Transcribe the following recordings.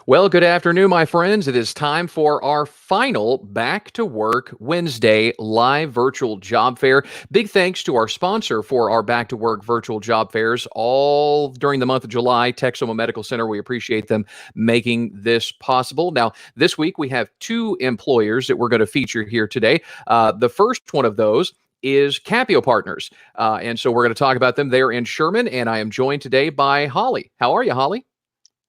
Well, good afternoon, my friends. It is time for our final Back to Work Wednesday live virtual job fair. Big thanks to our sponsor for our Back to Work virtual job fairs all during the month of July, Texoma Medical Center. We appreciate them making this possible. Now, this week we have two employers that we're going to feature here today. The first one of those is Capio Partners. And so we're going to talk about them. They're in Sherman, and I am joined today by Holly. How are you, Holly?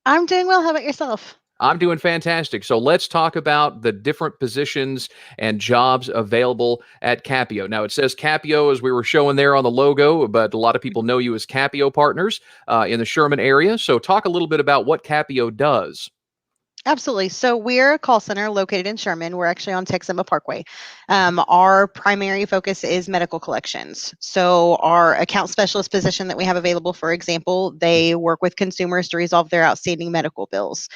I'm doing well. How about yourself? I'm doing fantastic. So let's talk about the different positions and jobs available at Capio. Now, it says Capio as we were showing there on the logo, but a lot of people know you as Capio Partners in the Sherman area. So talk a little bit about what Capio does. Absolutely. So we're a call center located in Sherman. We're actually on Texoma Parkway. Our primary focus is medical collections. So our account specialist position that we have available, for example, they work with consumers to resolve their outstanding medical bills,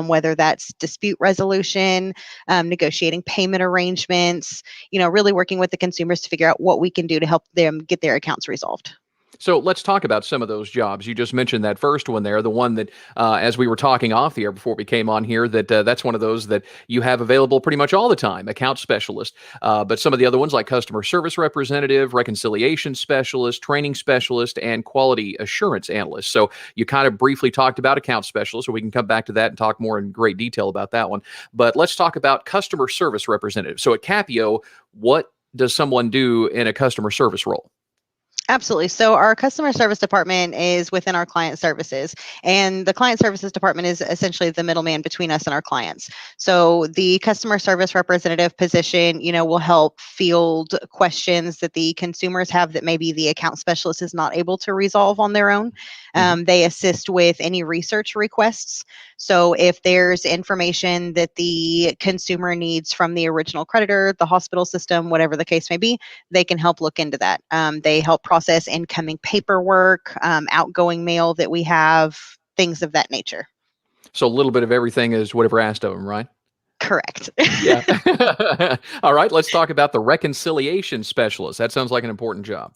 whether that's dispute resolution, negotiating payment arrangements, really working with the consumers to figure out what we can do to help them get their accounts resolved. So let's talk about some of those jobs. You just mentioned that first one there, the one that, as we were talking off the air before we came on here, that's one of those that you have available pretty much all the time, account specialist. But some of the other ones like customer service representative, reconciliation specialist, training specialist, and quality assurance analyst. So you kind of briefly talked about account specialist, so we can come back to that and talk more in great detail about that one. But let's talk about customer service representative. So at Capio, what does someone do in a customer service role? Absolutely. So our customer service department is within our client services, and the client services department is essentially the middleman between us and our clients. So the customer service representative position, will help field questions that the consumers have that maybe the account specialist is not able to resolve on their own. They assist with any research requests. So if there's information that the consumer needs from the original creditor, the hospital system, whatever the case may be, they can help look into that. They help process incoming paperwork, outgoing mail that we have, things of that nature. So a little bit of everything is whatever asked of them, right? Correct. Yeah. All right. Let's talk about the reconciliation specialist. That sounds like an important job.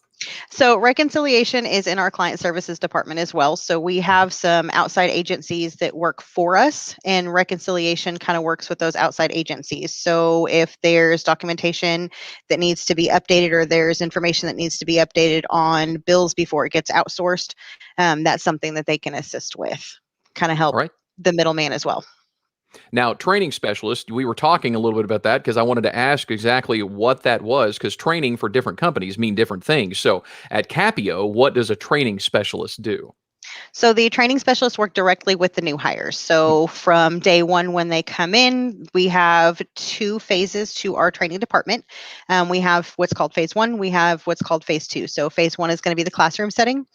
So reconciliation is in our client services department as well. So we have some outside agencies that work for us, and reconciliation kind of works with those outside agencies. So if there's documentation that needs to be updated, or there's information that needs to be updated on bills before it gets outsourced, that's something that they can assist with, kind of All help right. the middleman as well. Now, training specialist, we were talking a little bit about that because I wanted to ask exactly what that was, because training for different companies mean different things. So at Capio, what does a training specialist do? So the training specialists work directly with the new hires. So from day one, when they come in, we have two phases to our training department. We have what's called phase one. We have what's called phase two. So phase one is going to be the classroom setting.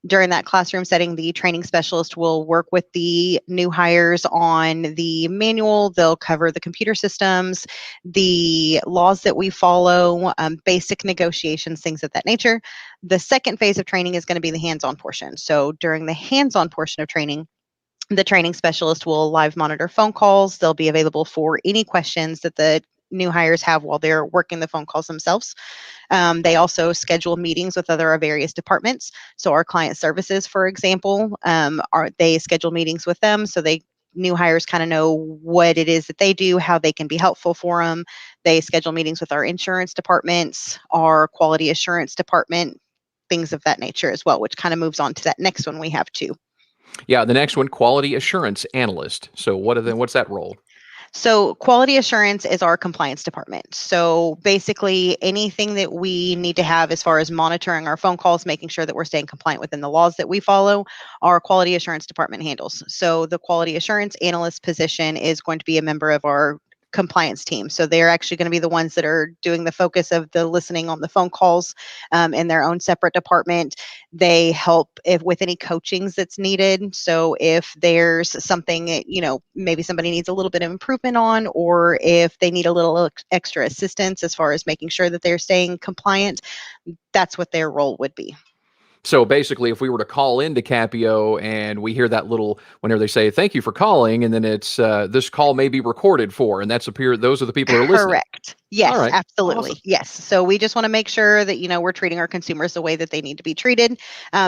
During that classroom setting, the training specialist will work with the new hires on the manual. They'll cover the computer systems, the laws that we follow, basic negotiations, things of that nature. The second phase of training is going to be the hands-on portion. So during the hands-on portion of training, the training specialist will live monitor phone calls. They'll be available for any questions that the new hires have while they're working the phone calls themselves. They also schedule meetings with other various departments. So our client services, for example, they schedule meetings with them, so they new hires kind of know what it is that they do, how they can be helpful for them. They schedule meetings with our insurance departments, our quality assurance department, things of that nature as well, which kind of moves on to that next one we have too. Yeah, the next one, quality assurance analyst. So what's that role? So quality assurance is our compliance department. So basically anything that we need to have as far as monitoring our phone calls, making sure that we're staying compliant within the laws that we follow, our quality assurance department handles. So the quality assurance analyst position is going to be a member of our compliance team. So they're actually going to be the ones that are doing the focus of the listening on the phone calls in their own separate department. They help with any coachings that's needed. So if there's something, maybe somebody needs a little bit of improvement on, or if they need a little extra assistance as far as making sure that they're staying compliant, that's what their role would be. So basically, if we were to call into Capio and we hear that little, whenever they say "Thank you for calling," and then it's this call may be recorded for, and that's appear those are the people who are listening. Correct. All Yes, right, awesome. absolutely. Yes. So we just want to make sure that, we're treating our consumers the way that they need to be treated.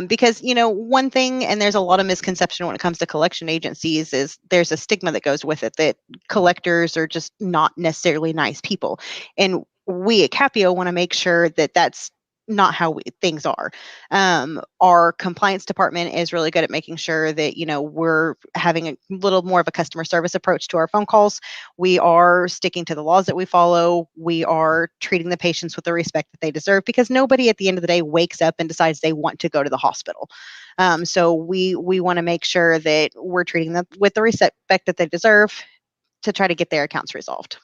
Because, one thing, and there's a lot of misconception when it comes to collection agencies, is there's a stigma that goes with it that collectors are just not necessarily nice people. And we at Capio want to make sure that that's not how things are. Our compliance department is really good at making sure that, we're having a little more of a customer service approach to our phone calls. We are sticking to the laws that we follow. We are treating the patients with the respect that they deserve, because nobody at the end of the day wakes up and decides they want to go to the hospital. So we want to make sure that we're treating them with the respect that they deserve to try to get their accounts resolved.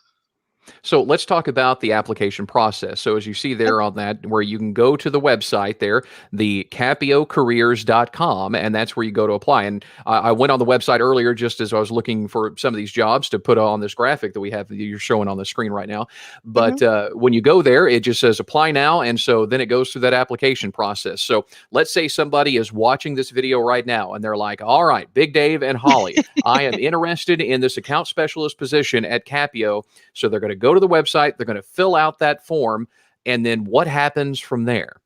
So let's talk about the application process. So as you see Yep. there on that, where you can go to the website there, the capiocareers.com, and that's where you go to apply. And I went on the website earlier just as I was looking for some of these jobs to put on this graphic that we have that you're showing on the screen right now. Hmm. But when you go there, it just says apply now. And so then it goes through that application process. So let's say somebody is watching this video right now and they're like, all right, Big Dave and Holly, I am interested in this account specialist position at Capio. So they're going to go to the website, they're going to fill out that form, and then what happens from there?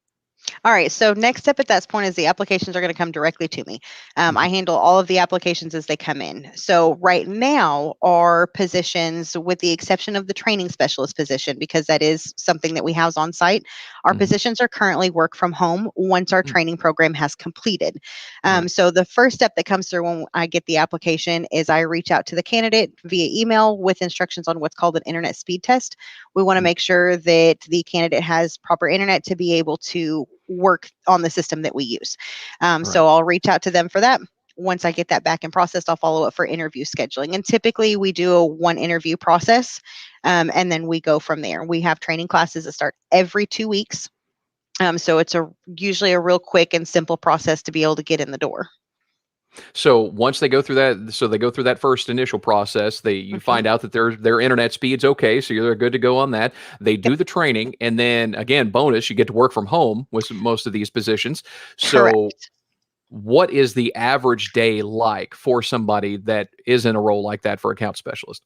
All right. So next step at that point is the applications are going to come directly to me. I Mhm. handle all of the applications as they come in. So right now, our positions, with the exception of the training specialist position, because that is something that we house on site, our Mhm. positions are currently work from home once our Mm. training program has completed. Right. So the first step that comes through when I get the application is I reach out to the candidate via email with instructions on what's called an internet speed test. We want to Mm. make sure that the candidate has proper internet to be able to work on the system that we use. Right. So I'll reach out to them for that. Once I get that back in process, I'll follow up for interview scheduling. And typically we do a one interview process, and then we go from there. We have training classes that start every 2 weeks. So it's usually a real quick and simple process to be able to get in the door. So once they go through that, so they go through that first initial process, they you Mhm. find out that their internet speed's okay, so you're good to go on that. They Yep. do the training, and then again, bonus, you get to work from home with most of these positions. So Correct. what is the average day like for somebody that is in a role like that for account specialist?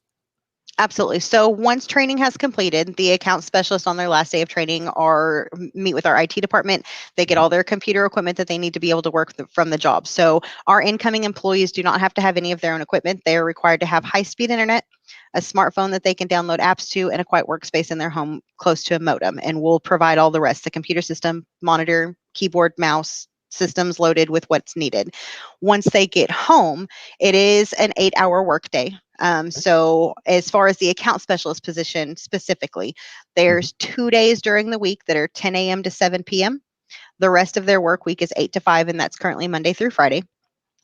Absolutely. So once training has completed, the account specialists on their last day of training are meet with our IT department. They get Mhm. all their computer equipment that they need to be able to work from the job. So our incoming employees do not have to have any of their own equipment. They are required to have high-speed internet, a smartphone that they can download apps to, and a quiet workspace in their home close to a modem. And we'll provide all the rest: the computer system, monitor, keyboard, mouse, systems loaded with what's needed. Once they get home, it is an 8-hour workday. So as far as the account specialist position specifically, Mhm. there's 2 days during the week that are 10 a.m. to 7 p.m. The rest of their work week is 8 to 5, and that's currently Monday through Friday.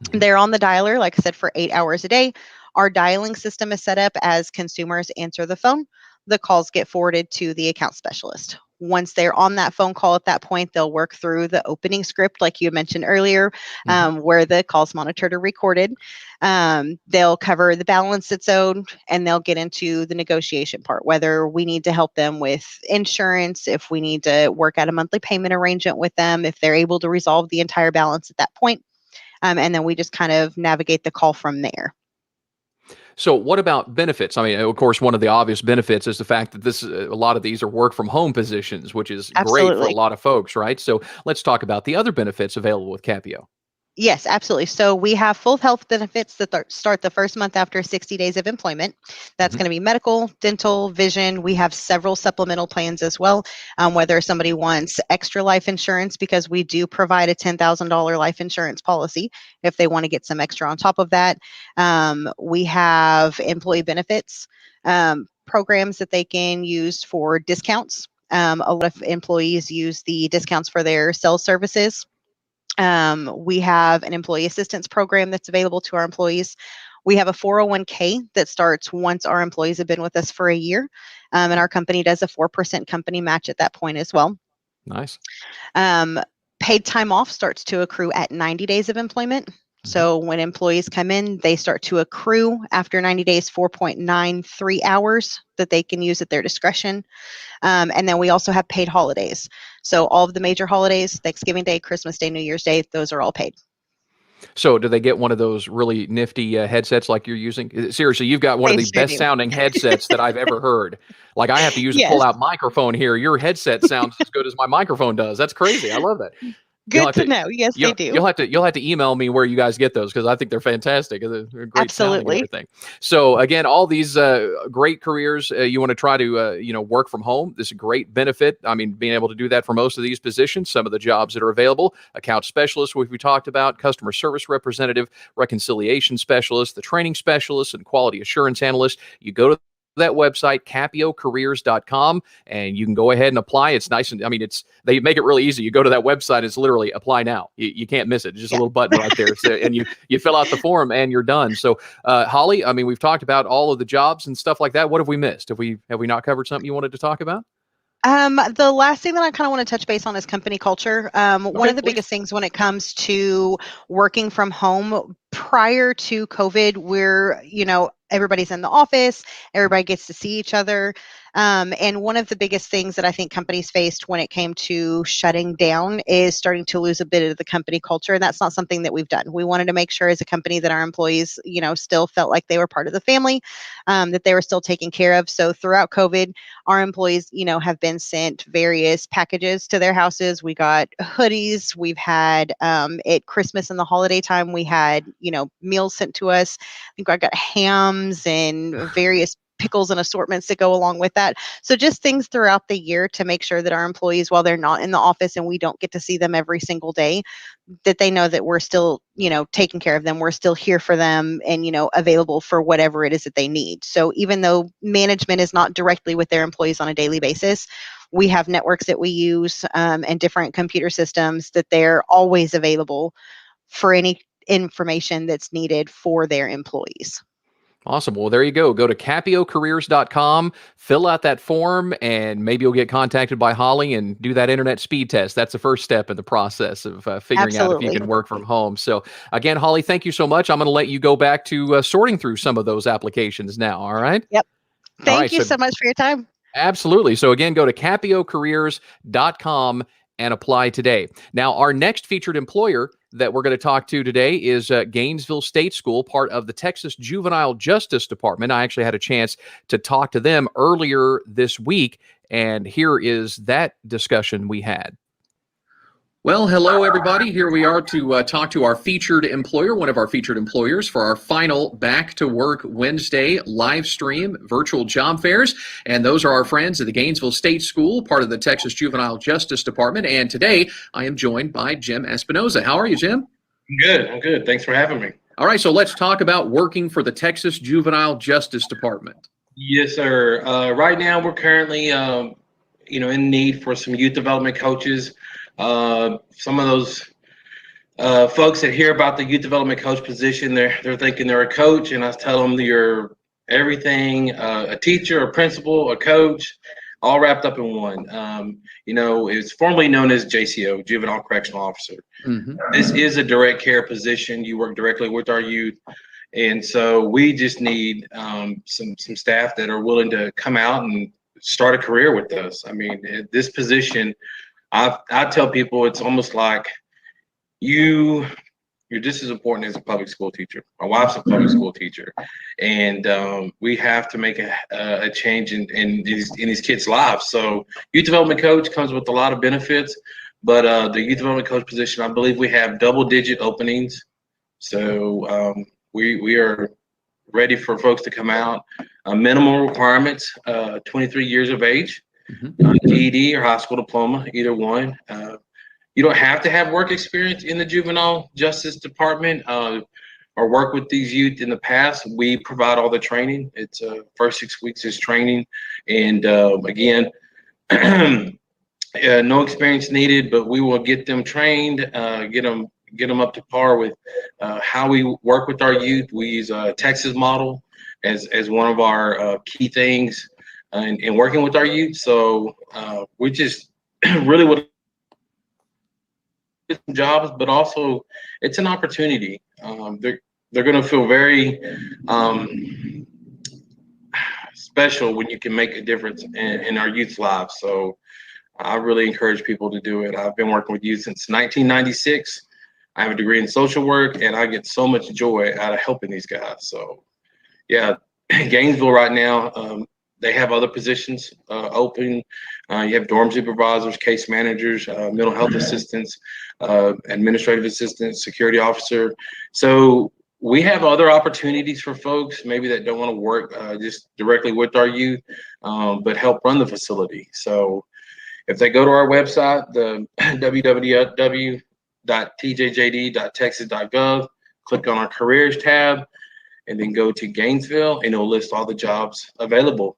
Mhm. They're on the dialer, like I said, for 8 hours a day. Our dialing system is set up as consumers answer the phone, the calls get forwarded to the account specialist. Once they're on that phone call at that point, they'll work through the opening script, like you mentioned earlier, Mhm. where the call's monitored or recorded. They'll cover the balance that's owed, and they'll get into the negotiation part, whether we need to help them with insurance, if we need to work out a monthly payment arrangement with them, if they're able to resolve the entire balance at that point. And then we just kind of navigate the call from there. So, what about benefits? I mean, of course, one of the obvious benefits is the fact that a lot of these are work from home positions, which is great for a Absolutely. lot of folks, right? So, let's talk about the other benefits available with Capio. Yes, absolutely. So we have full health benefits that start the first month after 60 days of employment. That's Mhm. going to be medical, dental, vision. We have several supplemental plans as well. Whether somebody wants extra life insurance, because we do provide a $10,000 life insurance policy if they want to get some extra on top of that. We have employee benefits programs that they can use for discounts. A lot of employees use the discounts for their cell services. We have an employee assistance program that's available to our employees. We have a 401k that starts once our employees have been with us for a year. And our company does a 4% company match at that point as well. Nice. Um, Paid time off starts to accrue at 90 days of employment. Mhm. So when employees come in, they start to accrue after 90 days 4.93 hours that they can use at their discretion. And then we also have paid holidays. So all of the major holidays, Thanksgiving Day, Christmas Day, New Year's Day, those are all paid. So do they get one of those really nifty headsets like you're using? Seriously, you've got one of They the sure best do. sounding headsets that I've ever heard. Like I have to use a Yes. pull out microphone here. Your headset sounds as good as my microphone does. That's crazy. I love that. You'll Good have to to know. Yes, they do. you'll have to email me where you guys get those because I think they're fantastic. They're great sounding and Absolutely. everything. So again, all these great careers you want to try to work from home. This is a great benefit. I mean, being able to do that for most of these positions. Some of the jobs that are available: account specialist, which we talked about, customer service representative, reconciliation specialist, the training specialist, and quality assurance analyst. You go to that website, capiocareers.com, and you can go ahead and apply. It's nice. And I mean, they make it really easy. You go to that website, it's literally apply now. You can't miss it. It's just a Yeah. little button right there. So, and you fill out the form and you're done. So, Holly, I mean, we've talked about all of the jobs and stuff like that. What have we missed? Have we not covered something you wanted to talk about? The last thing that I kind of want to touch base on is company culture. One Okay, of the please. biggest things when it comes to working from home prior to COVID, everybody's in the office, everybody gets to see each other. And one of the biggest things that I think companies faced when it came to shutting down is starting to lose a bit of the company culture. And that's not something that we've done. We wanted to make sure as a company that our employees, still felt like they were part of the family, that they were still taken care of. So throughout COVID, our employees, have been sent various packages to their houses. We got hoodies. We've had at Christmas and the holiday time, we had, meals sent to us. I think I got hams and various pickles and assortments that go along with that. So just things throughout the year to make sure that our employees, while they're not in the office and we don't get to see them every single day, that they know that we're still, taking care of them. We're still here for them and, available for whatever it is that they need. So even though management is not directly with their employees on a daily basis, we have networks that we use and different computer systems that they're always available for any information that's needed for their employees. Awesome. Well, there you go. Go to capiocareers.com, fill out that form, and maybe you'll get contacted by Holly and do that internet speed test. That's the first step in the process of figuring out if you Absolutely. can work from home. So, again, Holly, thank you so much. I'm going to let you go back to sorting through some of those applications now. All right. Yep. All Thank right. you So, so much for your time. absolutely. So again, go to capiocareers.com and apply today. Now, our next featured employer that we're going to talk to today is Gainesville State School, part of the Texas Juvenile Justice Department. I actually had a chance to talk to them earlier this week, and here is that discussion we had. Well, hello, everybody. Here we are to talk to our featured employer, one of our featured employers, for our final Back to Work Wednesday live stream virtual job fairs. And those are our friends at the Gainesville State School, part of the Texas Juvenile Justice Department. And today I am joined by Jim Espinoza. How are you, Jim? Good. I'm good. Thanks for having me. All right, so let's talk about working for the Texas Juvenile Justice Department. Yes, sir. Right now, we're currently, in need for some youth development coaches. Some of those folks that hear about the youth development coach position, they're thinking they're a coach, and I tell them you're everything: a teacher, a principal, a coach, all wrapped up in one. It's formerly known as JCO, Juvenile Correctional Officer. Mm-hmm. This is a direct care position. You work directly with our youth. And so we just need some staff that are willing to come out and start a career with us. I mean, this position, I tell people it's almost like you're just as important as a public school teacher. My wife's a public school teacher, and we have to make a change in these kids' lives. So, youth development coach comes with a lot of benefits, but the youth development coach position, I believe we have double-digit openings. So we are ready for folks to come out. Minimal requirements: 23 years of age, GED or high school diploma, either one. You don't have to have work experience in the juvenile justice department or work with these youth in the past. We provide all the training. It's first 6 weeks is training, and again, no experience needed, but we will get them trained, get them up to par with how we work with our youth. We use a Texas model as one of our key things in working with our youth. So we just really would get some jobs, but also it's an opportunity They're going to feel very special when you can make a difference in our youth's lives. So I really encourage people to do it. I've been working with youth since 1996. I have a degree in social work, and I get so much joy out of helping these guys. So, yeah, Gainesville right now, they have other positions open. You have dorm supervisors, case managers, mental health assistants, administrative assistants, security officer. So we have other opportunities for folks maybe that don't want to work just directly with our youth, but help run the facility. So if they go to our website, the www.tjjd.texas.gov, click on our careers tab, and then go to Gainesville, and it'll list all the jobs available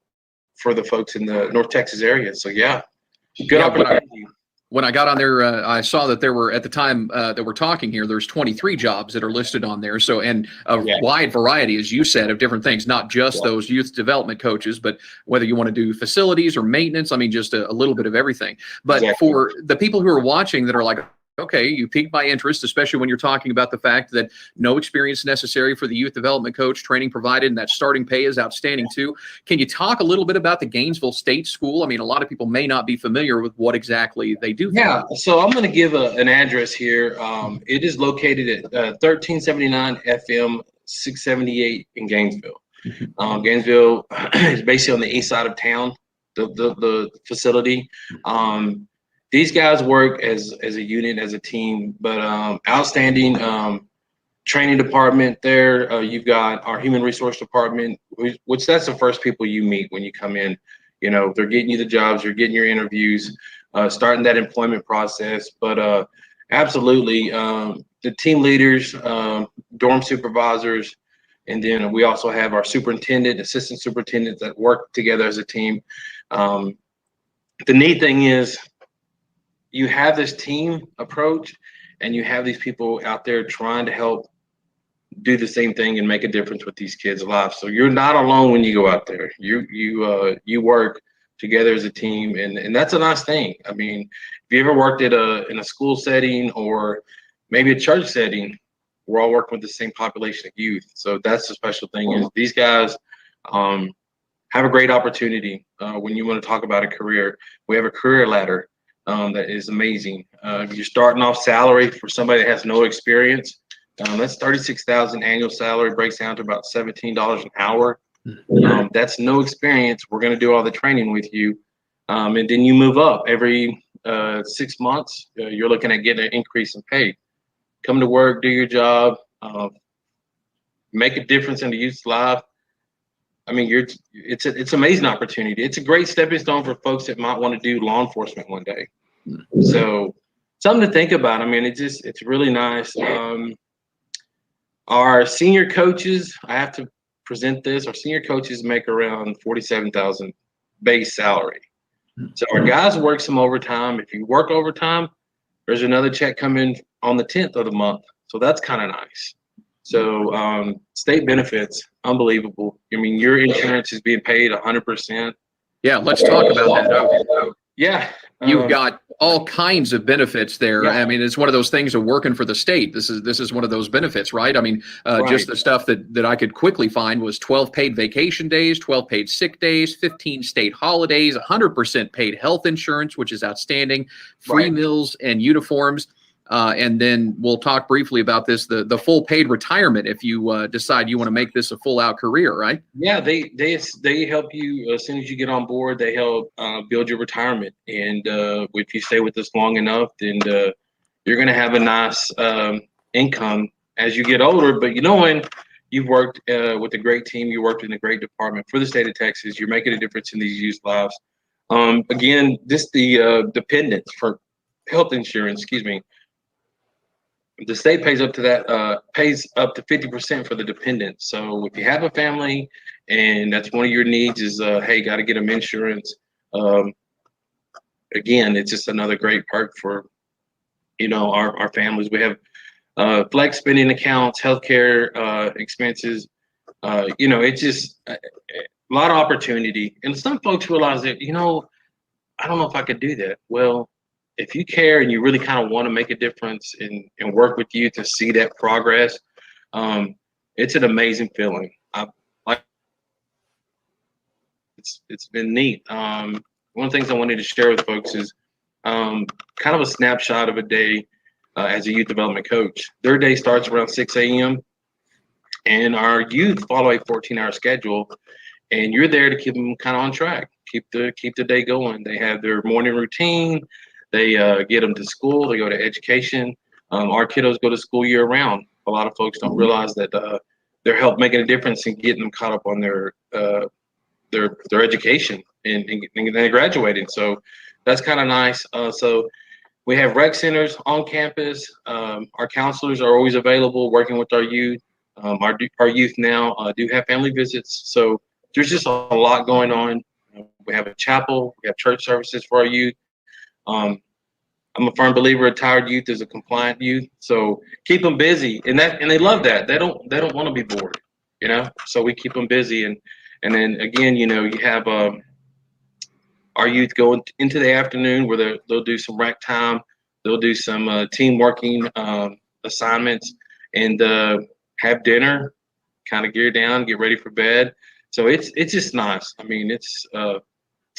for the folks in the North Texas area. So yeah, good opportunity. When I got on there, I saw that there were, at the time that we're talking here, there's 23 jobs that are listed on there. So, and a wide variety, as you said, of different things, not just those youth development coaches, but whether you want to do facilities or maintenance, I mean, just a little bit of everything. But for the people who are watching that are like, okay, you piqued my interest, especially when you're talking about the fact that no experience necessary for the youth development coach, training provided, and that starting pay is outstanding too. Can you talk a little bit about the Gainesville State School? I mean, a lot of people may not be familiar with what exactly they do. Yeah, so I'm going to give an address here. It is located at 1379 FM 678 in Gainesville. Gainesville is basically on the east side of town, the facility. These guys work as a unit, as a team, but outstanding training department there. You've got our human resource department, which that's the first people you meet when you come in. You know, they're getting you the jobs, you're getting your interviews, starting that employment process. But absolutely, the team leaders, dorm supervisors, and then we also have our superintendent, assistant superintendents that work together as a team. The neat thing is, you have this team approach, and you have these people out there trying to help do the same thing and make a difference with these kids' lives. So you're not alone when you go out there. You work together as a team, and that's a nice thing. I mean, if you ever worked in a school setting or maybe a church setting, we're all working with the same population of youth. So that's the special thing, is these guys have a great opportunity when you want to talk about a career. We have a career ladder that is amazing. You're starting off salary for somebody that has no experience. That's $36,000 annual salary, breaks down to about $17 an hour. That's no experience. We're going to do all the training with you. And then you move up every 6 months. You're looking at getting an increase in pay. Come to work, do your job, make a difference in the youth's life. I mean, it's an amazing opportunity. It's a great stepping stone for folks that might want to do law enforcement one day. So something to think about. I mean, it's really nice. Our senior coaches, I have to present this. Our senior coaches make around $47,000 base salary. So our guys work some overtime. If you work overtime, there's another check coming on the 10th of the month. So that's kind of nice. So state benefits, unbelievable. I mean, your insurance is being paid 100%. Yeah, let's talk about that. Yeah. You've got all kinds of benefits there. Yeah. I mean, it's one of those things of working for the state. This is one of those benefits, right? I mean, just the stuff that I could quickly find was 12 paid vacation days, 12 paid sick days, 15 state holidays, 100% paid health insurance, which is outstanding, free meals and uniforms. And then we'll talk briefly about this, the full paid retirement if you decide you want to make this a full out career, right? Yeah, they help you as soon as you get on board. They help build your retirement, and if you stay with us long enough, then you're going to have a nice income as you get older. But when you've worked with a great team, you worked in a great department for the state of Texas, you're making a difference in these youth lives. Again, the dependents for health insurance, excuse me. The state pays up to 50% for the dependent. So if you have a family and that's one of your needs is, hey, got to get them insurance. Again, it's just another great perk for, our families. We have flex spending accounts, healthcare expenses. It's just a lot of opportunity. And some folks realize that, I don't know if I could do that. Well, if you care and you really kind of want to make a difference and work with you to see that progress, It's an amazing feeling. Like it's been neat. One of the things I wanted to share with folks is kind of a snapshot of a day as a youth development coach. Their day starts around 6 a.m. and our youth follow a 14-hour schedule, and you're there to keep them kind of on track, keep the day going. They have their morning routine. They get them to school. They go to education. Our kiddos go to school year round. A lot of folks don't realize that they're help making a difference in getting them caught up on their education and they're graduating. So that's kind of nice. So we have rec centers on campus. Our counselors are always available working with our youth. Our youth now do have family visits. So there's just a lot going on. We have a chapel. We have church services for our youth. I'm a firm believer a tired youth is a compliant youth. So keep them busy, and they love that. They don't want to be bored, So we keep them busy, and then again, you have our youth go into the afternoon where they'll do some rec time. They'll do some team working assignments, and have dinner, kind of gear down, get ready for bed. So it's just nice. I mean, it's a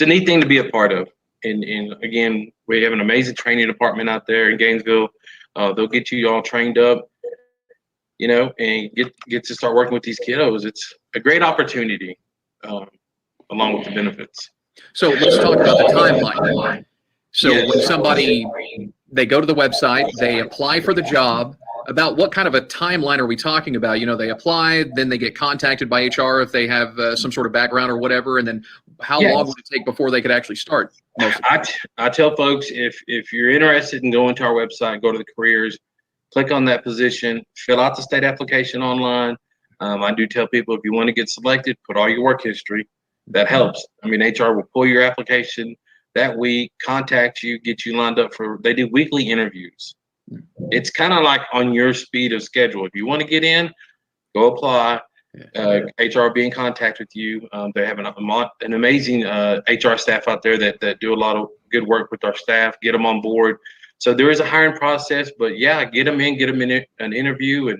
neat thing to be a part of. And again, we have an amazing training department out there in Gainesville. They'll get you all trained up, and get to start working with these kiddos. It's a great opportunity, along with the benefits. So let's talk about the timeline. So Yes. when they go to the website, they apply for the job. About what kind of a timeline are we talking about? They apply, then they get contacted by HR if they have some sort of background or whatever, and then how long would it take before they could actually start? I tell folks, if you're interested in going to our website, go to the careers, click on that position, fill out the state application online. I do tell people if you want to get selected, put all your work history. That helps. I mean, HR will pull your application that week, contact you, get you lined up they do weekly interviews. It's kind of like on your speed of schedule. If you want to get in, go apply. HR will be in contact with you. They have an amazing HR staff out there that do a lot of good work with our staff, get them on board. So there is a hiring process, but yeah, get them in an interview.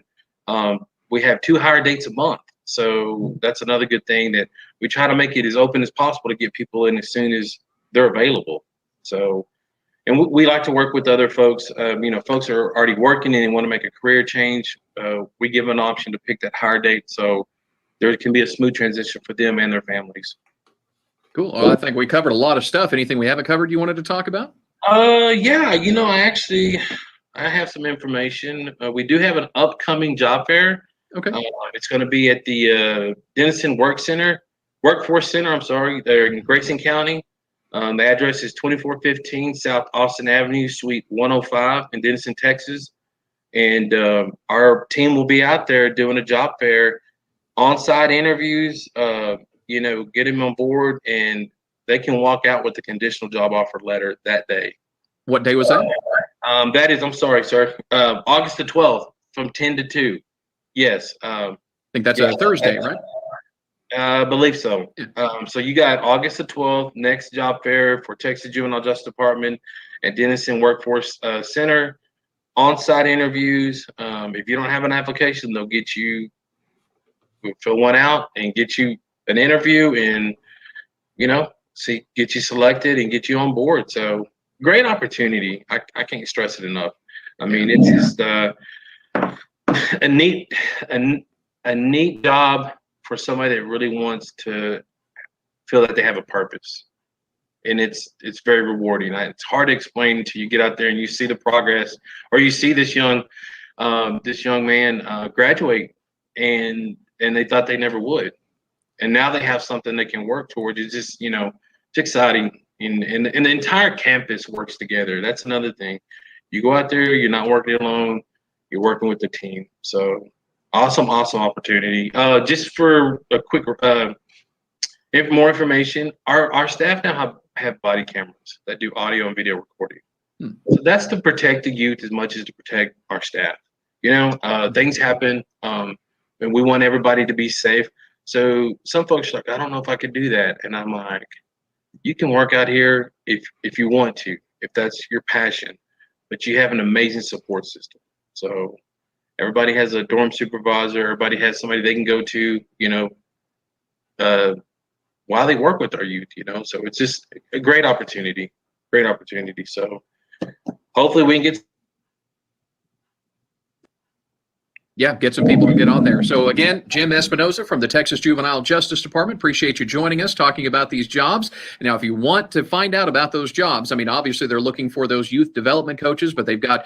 And we have 2 hire dates a month. So that's another good thing, that we try to make it as open as possible to get people in as soon as they're available. So, and we like to work with other folks. Folks are already working and they want to make a career change. We give an option to pick that hire date, so there can be a smooth transition for them and their families. Cool. Well, I think we covered a lot of stuff. Anything we haven't covered you wanted to talk about? Yeah. I have some information. We do have an upcoming job fair. Okay. It's going to be at the Denison Workforce Center. I'm sorry, there in Grayson County. The address is 2415 South Austin Avenue, Suite 105 in Denison, Texas. And our team will be out there doing a job fair, on-site interviews, get them on board, and they can walk out with the conditional job offer letter that day. What day was that? That is, I'm sorry, sir, August the 12th from 10 to 2. Yes. I think that's a Thursday, right? I believe so. So you got August the 12th, next job fair for Texas Juvenile Justice Department at Denison Workforce Center. On-site interviews. If you don't have an application, they'll get you, fill one out and get you an interview, and get you selected and get you on board. So great opportunity. I can't stress it enough. I mean, it's just a neat job for somebody that really wants to feel that they have a purpose, and it's very rewarding. It's hard to explain until you get out there and you see the progress, or you see this young man graduate, and they thought they never would, and now they have something they can work towards. It's just it's exciting, and the entire campus works together. That's another thing. You go out there, you're not working alone. You're working with the team. So awesome opportunity. Just for a quick more information, our staff now have body cameras that do audio and video recording. So that's to protect the youth as much as to protect our staff. Things happen, and we want everybody to be safe. So some folks are like, I don't know if I could do that. And I'm like, you can work out here if you want to, if that's your passion, but you have an amazing support system. So, Everybody has a dorm supervisor. Everybody has somebody they can go to, while they work with our youth, so it's just a great opportunity. Great opportunity. So hopefully we can get. Yeah, get some people to get on there. So again, Jim Espinoza from the Texas Juvenile Justice Department. Appreciate you joining us, talking about these jobs. Now, if you want to find out about those jobs, I mean, obviously they're looking for those youth development coaches, but they've got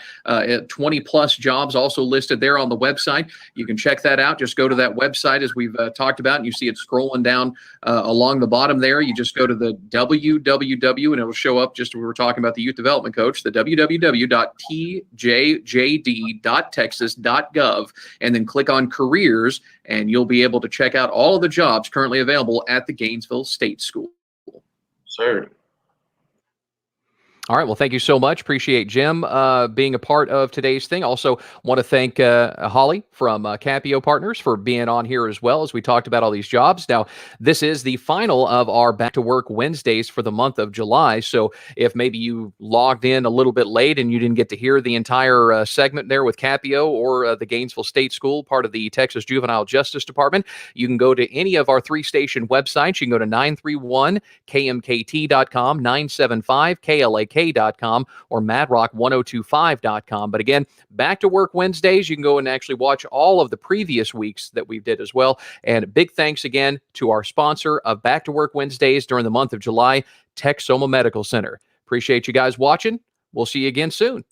20 plus jobs also listed there on the website. You can check that out. Just go to that website as we've talked about, and you see it scrolling down along the bottom there. You just go to the www, and it'll show up just we were talking about the youth development coach, the www.tjjd.texas.gov. And then click on careers, and you'll be able to check out all of the jobs currently available at the Gainesville State School. Sir. All right. Well, thank you so much. Appreciate Jim being a part of today's thing. Also want to thank Holly from Capio Partners for being on here as well as we talked about all these jobs. Now, this is the final of our Back to Work Wednesdays for the month of July. So if maybe you logged in a little bit late and you didn't get to hear the entire segment there with Capio or the Gainesville State School, part of the Texas Juvenile Justice Department, you can go to any of our 3-station websites. You can go to 931kmkt.com, 975klak.com, or madrock1025.com. But again, Back to Work Wednesdays, you can go and actually watch all of the previous weeks that we did as well. And big thanks again to our sponsor of Back to Work Wednesdays during the month of July, Texoma Medical Center. Appreciate you guys watching. We'll see you again soon.